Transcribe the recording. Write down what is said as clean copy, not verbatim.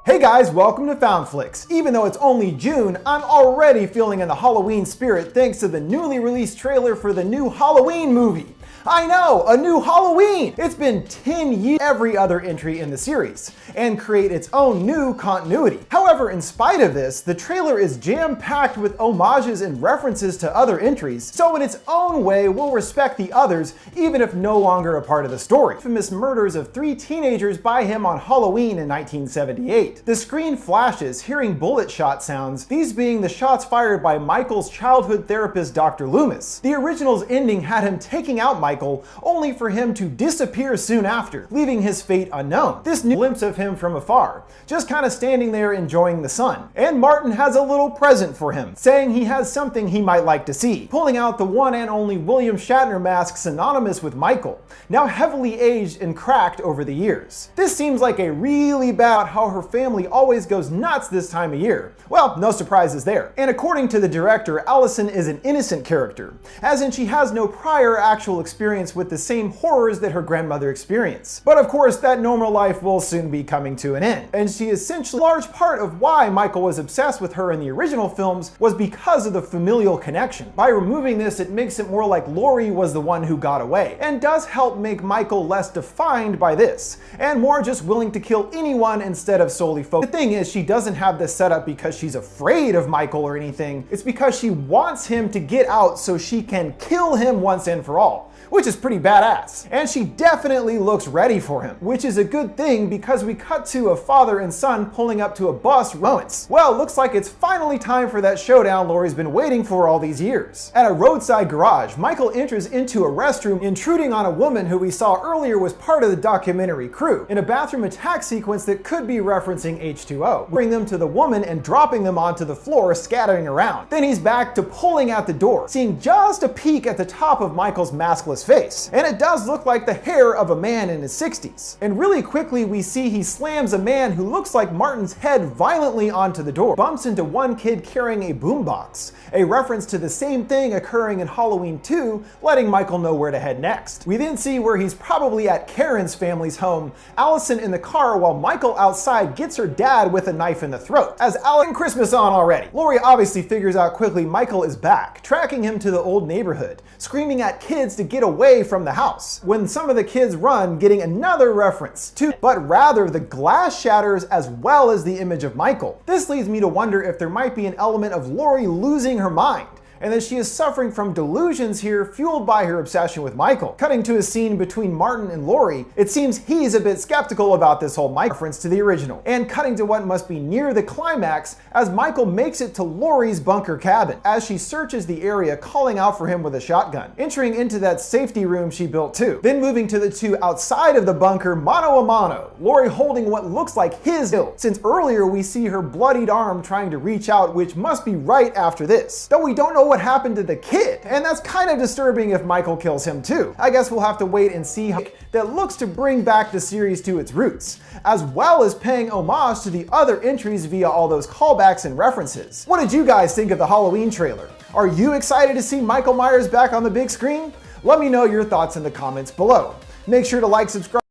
Hey guys, welcome to FoundFlix. Even though it's only June, I'm already feeling in the Halloween spirit thanks to the newly released trailer for the new Halloween movie. I know, a new Halloween! It's been 10 years every other entry in the series, and create its own new continuity. However, in spite of this, the trailer is jam-packed with homages and references to other entries, so in its own way will respect the others, even if no longer a part of the story. Infamous murders of 3 teenagers by him on Halloween in 1978. The screen flashes, hearing bullet shot sounds, these being the shots fired by Michael's childhood therapist Dr. Loomis. The original's ending had him taking out Michael, only for him to disappear soon after, leaving his fate unknown. This new glimpse of him from afar, just kind of standing there enjoying the sun. And Martin has a little present for him, saying he has something he might like to see, pulling out the one and only William Shatner mask synonymous with Michael, now heavily aged and cracked over the years. This seems like a really bad how her family always goes nuts this time of year. Well, no surprises there. And according to the director, Allison is an innocent character, as in she has no prior actual experience with the same horrors that her grandmother experienced. But of course, that normal life will soon be coming to an end. And she essentially, a large part of why Michael was obsessed with her in the original films was because of the familial connection. By removing this, it makes it more like Laurie was the one who got away, and does help make Michael less defined by this, and more just willing to kill anyone instead of solely focused. The thing is, she doesn't have this set up because she's afraid of Michael or anything. It's because she wants him to get out so she can kill him once and for all, which is pretty badass. And she definitely looks ready for him, which is a good thing because we cut to a father and son pulling up to a bus moments. Well, looks like it's finally time for that showdown Laurie's been waiting for all these years. At a roadside garage, Michael enters into a restroom, intruding on a woman who we saw earlier was part of the documentary crew, in a bathroom attack sequence that could be referencing H2O, bringing them to the woman and dropping them onto the floor, scattering around. Then he's back to pulling at the door, seeing just a peek at the top of Michael's maskless face, and it does look like the hair of a man in his 60s. And really quickly we see he slams a man who looks like Martin's head violently onto the door, bumps into one kid carrying a boombox, a reference to the same thing occurring in Halloween 2, letting Michael know where to head next. We then see where he's probably at Karen's family's home, Allison in the car while Michael outside gets her dad with a knife in the throat. As Allison Christmas on already. Laurie obviously figures out quickly Michael is back, tracking him to the old neighborhood, screaming at kids to get away from the house, when some of the kids run, getting another reference to, but rather the glass shatters as well as the image of Michael. This leads me to wonder if there might be an element of Laurie losing her mind, and that she is suffering from delusions here fueled by her obsession with Michael. Cutting to a scene between Martin and Laurie, it seems he's a bit skeptical about this whole Michael reference to the original, and cutting to what must be near the climax as Michael makes it to Laurie's bunker cabin, as she searches the area calling out for him with a shotgun, entering into that safety room she built too. Then moving to the two outside of the bunker mano a mano, Laurie holding what looks like his hilt, since earlier we see her bloodied arm trying to reach out, which must be right after this. Though we don't know what happened to the kid, and that's kind of disturbing if Michael kills him too. I guess we'll have to wait and see how that looks to bring back the series to its roots, as well as paying homage to the other entries via all those callbacks and references. What did you guys think of the Halloween trailer? Are you excited to see Michael Myers back on the big screen? Let me know your thoughts in the comments below. Make sure to like, subscribe,